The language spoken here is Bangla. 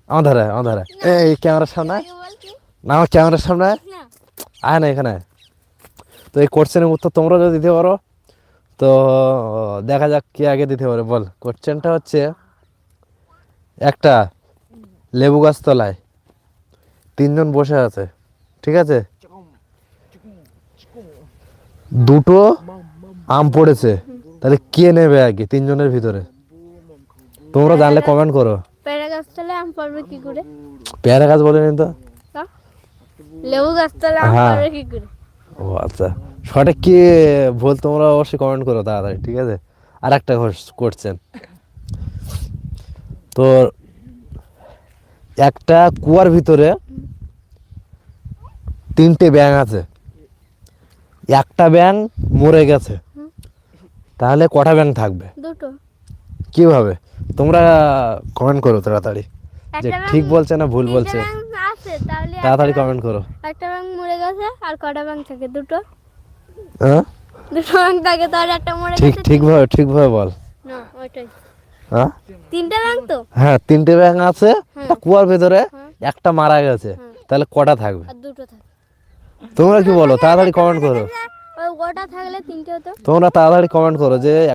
আমার ধারে আমার ধারে এই ক্যামেরার সামনে আয়। না আমার ক্যামেরার সামনে আয়। আয় না এখানে আয়। তো এই কোশ্চেনের উত্তর তোমরা যদি দিতে পারো তো দেখা যাক কে আগে দিতে পারে। বল কোশ্চেনটা হচ্ছে, একটা লেবু গাছ তলায় তিনজন বসে আছে, ঠিক আছে, দুটো আম পড়েছে, তাহলে কে নেবে আগে তিনজনের ভিতরে? তোমরা জানলে কমেন্ট করো। পেয়ারা গাছ তলে আম পারবে কি করে? পেয়ারা গাছ বলেনি তো। লেবু গাছ তলে আম হ্যাঁ। পারবে কি করে? ও আচ্ছা, সঠিক কি ভুল তোমরা অবশ্যই কমেন্ট করো তাড়াতাড়ি, ঠিক আছে। আর একটা কোশ্চেন, তো একটা কুয়ার ভিতরে তিনটে ব্যাঙ আছে, একটা ব্যাঙ মরে গেছে, তাহলে কটা ব্যাঙ থাকবে? দুটো। কিভাবে? তোমরা কমেন্ট করো তাড়াতাড়ি, যে ঠিক বলছে না ভুল বলছে, আছে তাহলে তাড়াতাড়ি কমেন্ট করো। একটা ব্যাঙ মরে গেছে আর কটা ব্যাঙ থাকে? দুটো। হ্যাঁ দুটো ব্যাঙ থাকে তো আর একটা মরে ঠিক গেছে। ঠিকভাবে বল। না ওইটাই। হ্যাঁ তিনটা ব্যাঙ তো? হ্যাঁ তিনটে ব্যাঙ আছে, একটা কুয়ার ভিতরে, হ্যাঁ। একটা মারা গেছে, তাহলে কটা থাকবে? আর দুটো থাকে। তোমরা কি বলো? তাড়াতাড়ি কমেন্ট করো। ওই গোটা থাকলে তিনটে হতো। তোমরা তাড়াতাড়ি কমেন্ট করো যে